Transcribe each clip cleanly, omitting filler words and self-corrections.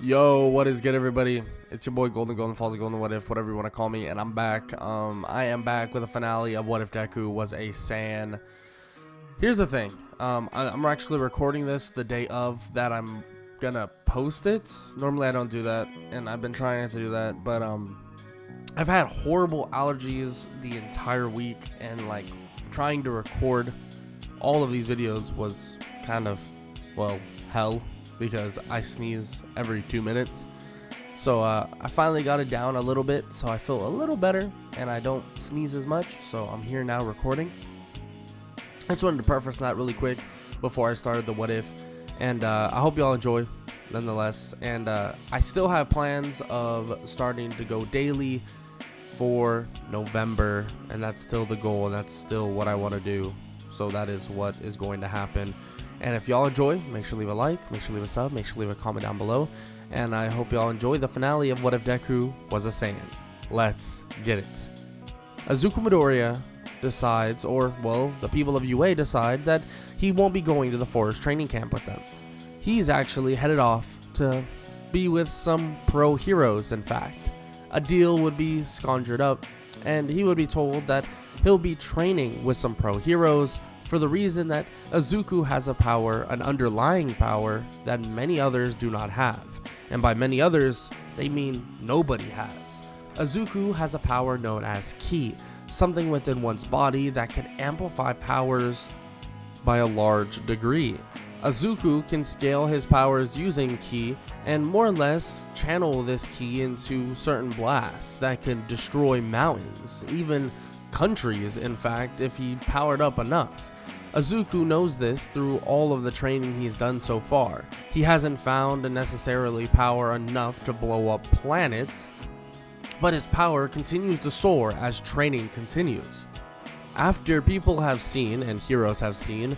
Yo, what is good, everybody? It's your boy Golden Falls, Golden What If, whatever you want to call me, and I'm back. I am back with a finale of What If Deku was a Saiyan. Here's the thing. I'm actually recording this the day of that I'm gonna post it. Normally I don't do that, and I've been trying to do that, but I've had horrible allergies the entire week, and like trying to record all of these videos was kind of, well, hell. Because I sneeze every 2 minutes. So I finally got it down a little bit, so I feel a little better and I don't sneeze as much. So I'm here now recording. I just wanted to preface that really quick before I started the What If. And I hope y'all enjoy nonetheless. And I still have plans of starting to go daily for November, and that's still the goal, and that's still what I want to do. So that is what is going to happen. And if y'all enjoy, make sure to leave a like, make sure to leave a sub, make sure to leave a comment down below. And I hope y'all enjoy the finale of What If Deku was a Saiyan. Let's get it. Izuku Midoriya decides, or, well, the people of UA decide that he won't be going to the forest training camp with them. He's actually headed off to be with some pro heroes, in fact. A deal would be conjured up, and he would be told that he'll be training with some pro heroes for the reason that Izuku has a power, an underlying power, that many others do not have. And by many others, they mean nobody has. Izuku has a power known as Ki, something within one's body that can amplify powers by a large degree. Izuku can scale his powers using Ki and more or less channel this Ki into certain blasts that can destroy mountains, even countries, in fact, if he powered up enough. Izuku knows this through all of the training he's done so far. He hasn't found necessarily power enough to blow up planets, but his power continues to soar as training continues. After people have seen, and heroes have seen,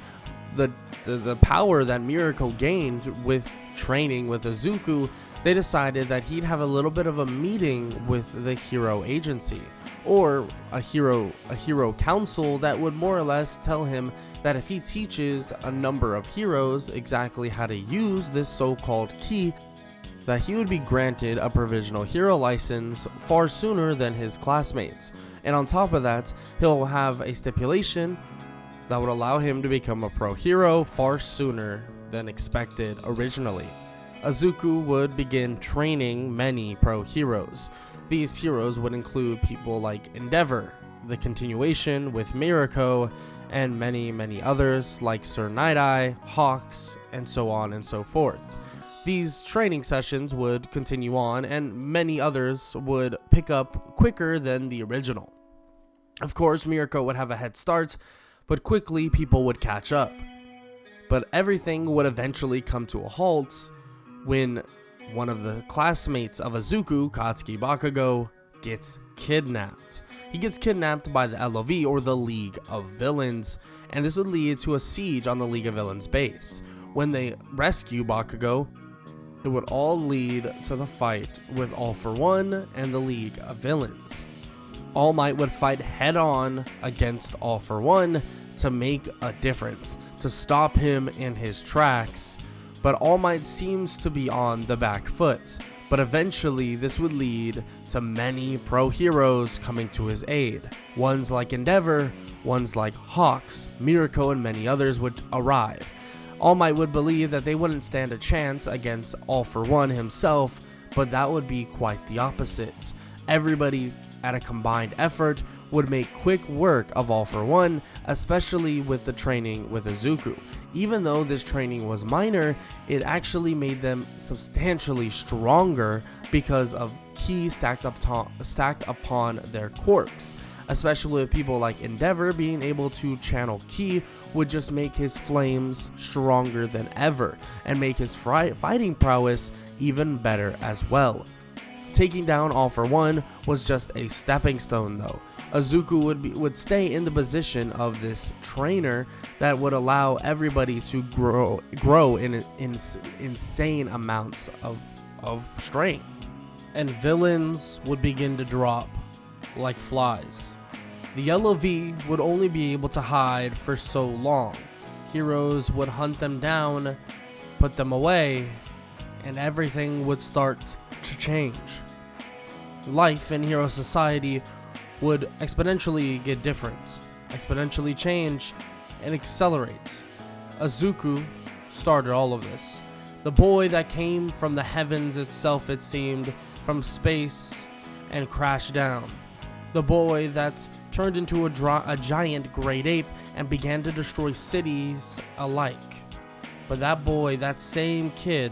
the power that Mirko gained with training with Izuku, they decided that he'd have a little bit of a meeting with the hero agency, or a hero council that would more or less tell him that if he teaches a number of heroes exactly how to use this so-called Ki, that he would be granted a provisional hero license far sooner than his classmates. And on top of that, he'll have a stipulation that would allow him to become a pro hero far sooner than expected originally. Izuku would begin training many pro heroes. These heroes would include people like Endeavor, the continuation with Mirko, and many others like Sir Night-Eye, Hawks, and so on and so forth. These training sessions would continue on, and many others would pick up quicker than the original. Of course, Mirko would have a head start, but quickly people would catch up. But everything would eventually come to a halt when one of the classmates of Izuku, Katsuki Bakugo, gets kidnapped. He gets kidnapped by the LOV, or the League of Villains, and this would lead to a siege on the League of Villains base. When they rescue Bakugo, it would all lead to the fight with All For One and the League of Villains. All Might would fight head-on against All For One to make a difference, to stop him in his tracks, but All Might seems to be on the back foot. But eventually this would lead to many pro heroes coming to his aid. Ones like Endeavor, ones like Hawks, Mirko, and many others would arrive. All Might would believe that they wouldn't stand a chance against All For One himself, but that would be quite the opposite. Everybody at a combined effort would make quick work of All For One, especially with the training with Izuku. Even though this training was minor, it actually made them substantially stronger because of Ki stacked upon their quirks. Especially with people like Endeavor being able to channel Ki would just make his flames stronger than ever, and make his fighting prowess even better as well. Taking down All For One was just a stepping stone though. Izuku would stay in the position of this trainer that would allow everybody to grow in insane amounts of strength. And villains would begin to drop like flies. The LOV would only be able to hide for so long. Heroes would hunt them down, put them away, and everything would start to change. Life in hero society would exponentially get different, exponentially change, and accelerate. Izuku started all of this. The boy that came from the heavens itself, it seemed, from space, and crashed down. The boy that turned into a giant great ape and began to destroy cities alike. But that boy, that same kid,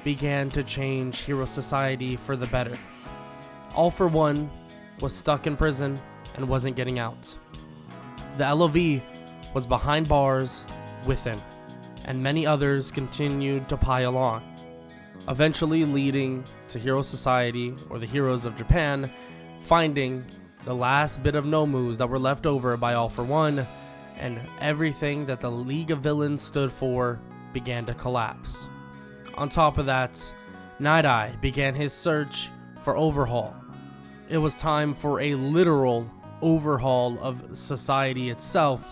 began to change hero society for the better. All for One was stuck in prison and wasn't getting out. The LOV was behind bars with him, and many others continued to pile on, eventually leading to Hero Society, or the heroes of Japan, finding the last bit of nomus that were left over by All for One, and everything that the League of Villains stood for began to collapse. On top of that, Night Eye began his search for overhaul. It was time for a literal overhaul of society itself,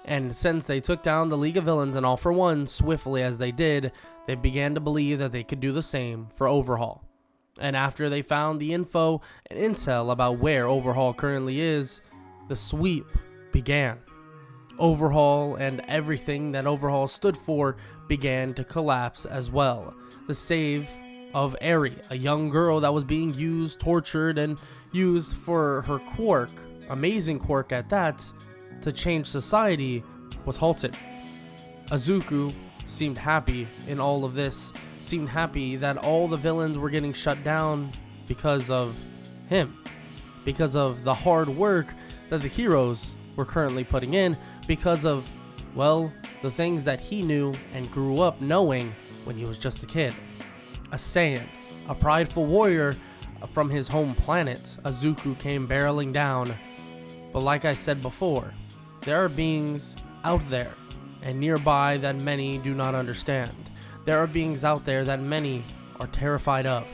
and since they took down the League of Villains and All for One swiftly as they did, they began to believe that they could do the same for overhaul. And after they found the info and intel about where overhaul currently is, the sweep began. Overhaul and everything that overhaul stood for began to collapse as well. The save of Eri, a young girl that was being used, tortured, and used for her quirk, amazing quirk at that, to change society, was halted. Izuku seemed happy in all of this, seemed happy that all the villains were getting shut down because of him, because of the hard work that the heroes were currently putting in, because of, well, the things that he knew and grew up knowing when he was just a kid. A Saiyan, a prideful warrior from his home planet, Izuku came barreling down. But like I said before, there are beings out there and nearby that many do not understand. There are beings out there that many are terrified of.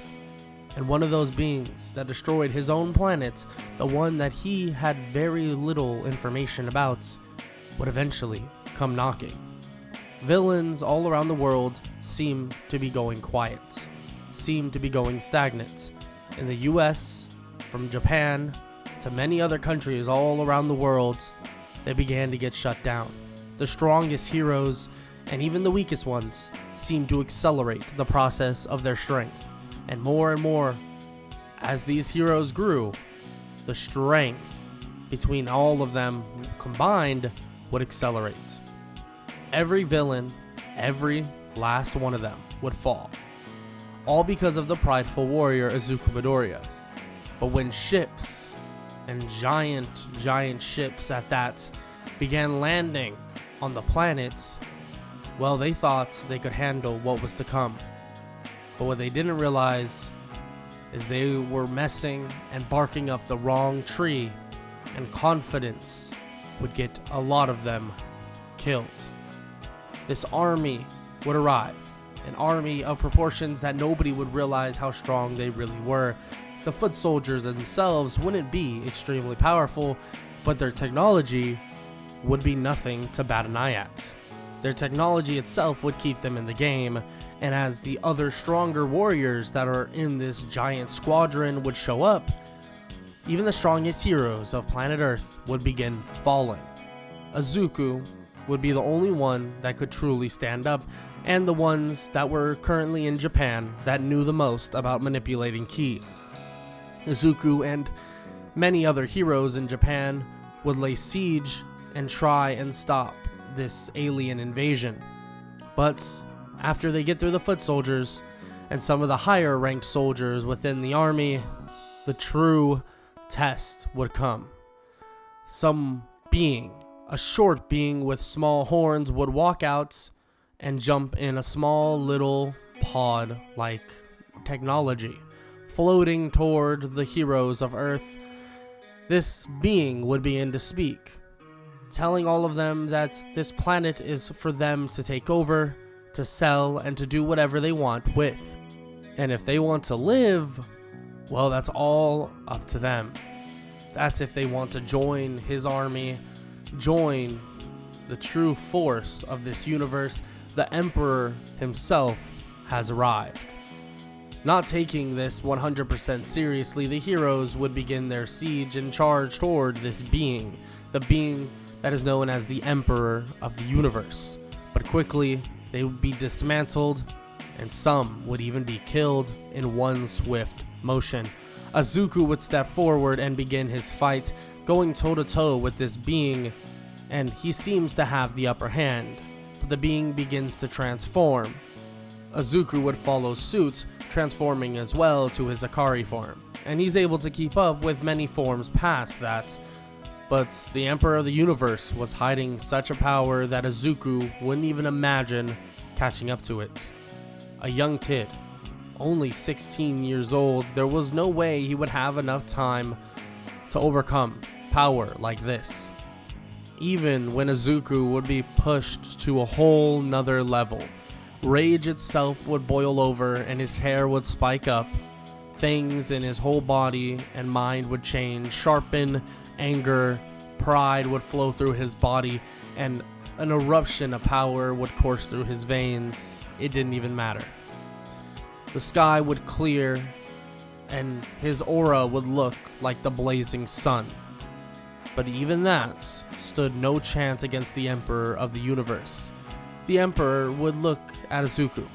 And one of those beings that destroyed his own planet, the one that he had very little information about, would eventually come knocking. Villains all around the world seem to be going quiet, seem to be going stagnant. In the US, from Japan to many other countries all around the world, they began to get shut down. The strongest heroes, and even the weakest ones, seemed to accelerate the process of their strength. And more, as these heroes grew, the strength between all of them combined would accelerate. Every villain, every last one of them, would fall. All because of the prideful warrior Izuku Midoriya. But when ships, and giant ships at that, began landing on the planets, well, they thought they could handle what was to come. But what they didn't realize is they were messing and barking up the wrong tree, and confidence would get a lot of them killed. This army would arrive, an army of proportions that nobody would realize how strong they really were. The foot soldiers themselves wouldn't be extremely powerful, but their technology would be nothing to bat an eye at. Their technology itself would keep them in the game, and as the other stronger warriors that are in this giant squadron would show up, even the strongest heroes of planet Earth would begin falling. Izuku would be the only one that could truly stand up, and the ones that were currently in Japan that knew the most about manipulating ki. Izuku and many other heroes in Japan would lay siege and try and stop this alien invasion. But after they get through the foot soldiers and some of the higher ranked soldiers within the army, the true test would come. Some being, a short being with small horns, would walk out and jump in a small little pod-like technology, floating toward the heroes of Earth. This being would begin to speak, telling all of them that this planet is for them to take over, to sell, and to do whatever they want with. And if they want to live, well, that's all up to them. That's if they want to join his army, join the true force of this universe. The Emperor himself has arrived. Not taking this 100% seriously, the heroes would begin their siege and charge toward this being, the being that is known as the Emperor of the Universe. But quickly, they would be dismantled, and some would even be killed in one swift motion. Izuku would step forward and begin his fight, going toe-to-toe with this being, and he seems to have the upper hand, but the being begins to transform. Izuku would follow suit, transforming as well to his Akari form, and he's able to keep up with many forms past that. But the Emperor of the Universe was hiding such a power that Izuku wouldn't even imagine catching up to it. A young kid, only 16 years old, there was no way he would have enough time to overcome power like this. Even when Izuku would be pushed to a whole nother level, rage itself would boil over and his hair would spike up. Things in his whole body and mind would change, sharpen, anger, pride would flow through his body, and an eruption of power would course through his veins. It didn't even matter. The sky would clear and his aura would look like the blazing sun. But even that stood no chance against the Emperor of the Universe. The Emperor would look at Izuku,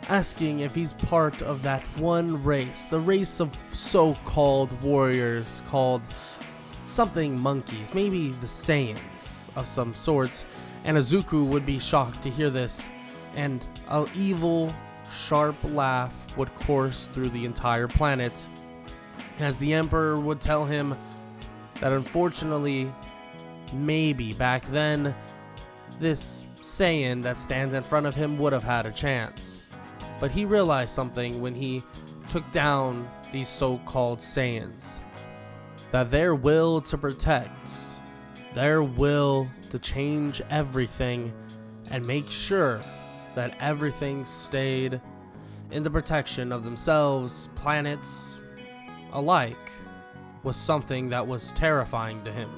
asking if he's part of that one race, the race of so-called warriors called something monkeys, maybe the Saiyans of some sorts. And Izuku would be shocked to hear this, and an evil, sharp laugh would course through the entire planet, as the Emperor would tell him that unfortunately, maybe back then, this Saiyan that stands in front of him would have had a chance. But he realized something when he took down these so-called Saiyans, that their will to protect, their will to change everything and make sure that everything stayed in the protection of themselves, planets alike, was something that was terrifying to him.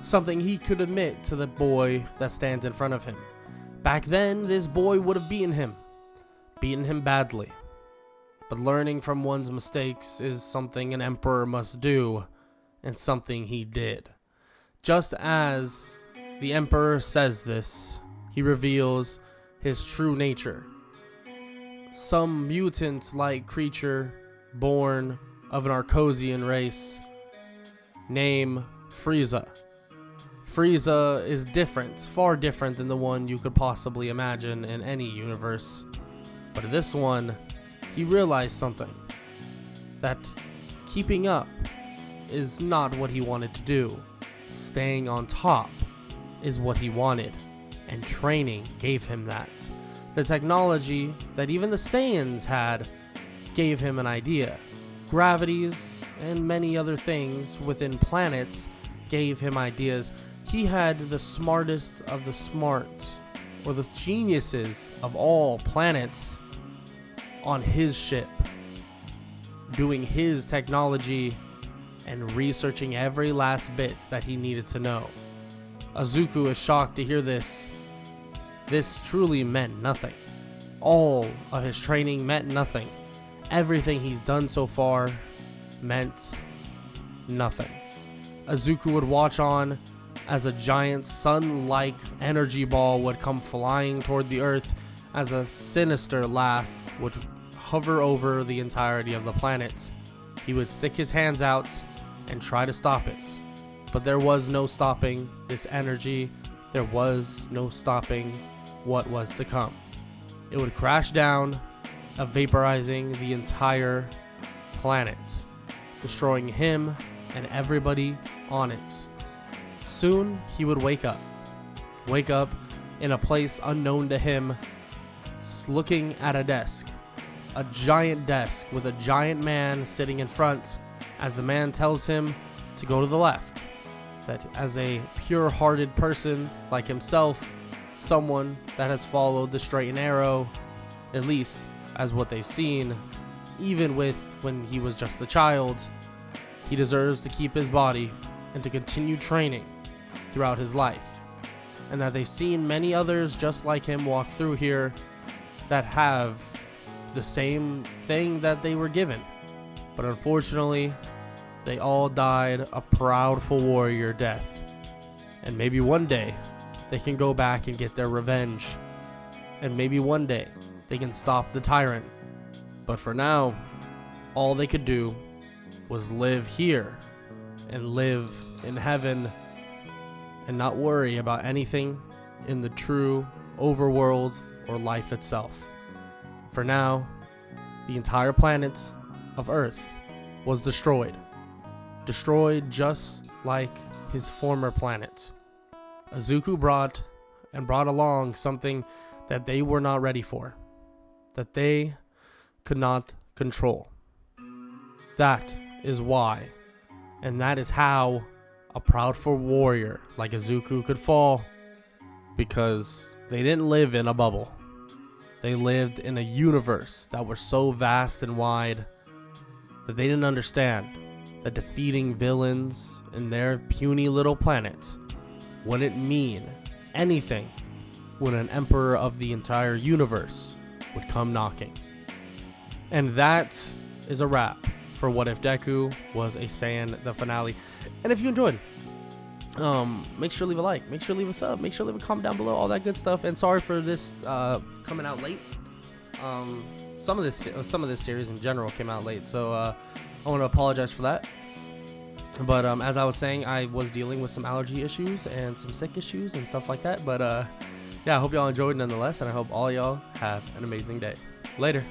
Something he could admit to the boy that stands in front of him. Back then, this boy would have beaten him badly. But learning from one's mistakes is something an emperor must do, and something he did. Just as the emperor says this, he reveals his true nature. Some mutant-like creature born of an Arcosian race, name Frieza. Frieza is different, far different than the one you could possibly imagine in any universe. But in this one, he realized something. That keeping up is not what he wanted to do. Staying on top is what he wanted, and training gave him that. The technology that even the Saiyans had gave him an idea. Gravities and many other things within planets gave him ideas. He had the smartest of the smart, or the geniuses of all planets on his ship, doing his technology and researching every last bit that he needed to know. Izuku is shocked to hear this. This truly meant nothing. All of his training meant nothing. Everything he's done so far meant nothing. Izuku would watch on as a giant sun-like energy ball would come flying toward the earth, as a sinister laugh would hover over the entirety of the planet. He would stick his hands out and try to stop it. But there was no stopping this energy. There was no stopping what was to come. It would crash down, vaporizing the entire planet, destroying him and everybody on it. Soon he would wake up in a place unknown to him, looking at a desk, a giant desk with a giant man sitting in front, as the man tells him to go to the left. That as a pure-hearted person like himself, someone that has followed the straight and narrow, at least as what they've seen, even with when he was just a child, he deserves to keep his body and to continue training throughout his life. And that they've seen many others just like him walk through here that have the same thing that they were given. But unfortunately, they all died a proudful warrior death. And maybe one day they can go back and get their revenge. And maybe one day they can stop the tyrant. But for now, all they could do was live here and live in heaven and not worry about anything in the true overworld or life itself. For now, the entire planet of Earth was destroyed. Destroyed just like his former planet. Izuku brought along something that they were not ready for, that they could not control. That is why, and that is how a proudful warrior like Izuku could fall, because they didn't live in a bubble. They lived in a universe that was so vast and wide that they didn't understand that defeating villains in their puny little planets wouldn't mean anything when an emperor of the entire universe would come knocking. And that is a wrap for What If Deku Was a Saiyan, the finale. And if you enjoyed, make sure to leave a like, make sure to leave a sub, make sure to leave a comment down below, all that good stuff. And sorry for this coming out late. Some of this series in general came out late, so I want to apologize for that. But as I was saying, I was dealing with some allergy issues and some sick issues and stuff like that. But yeah, I hope y'all enjoyed nonetheless, and I hope all y'all have an amazing day. Later.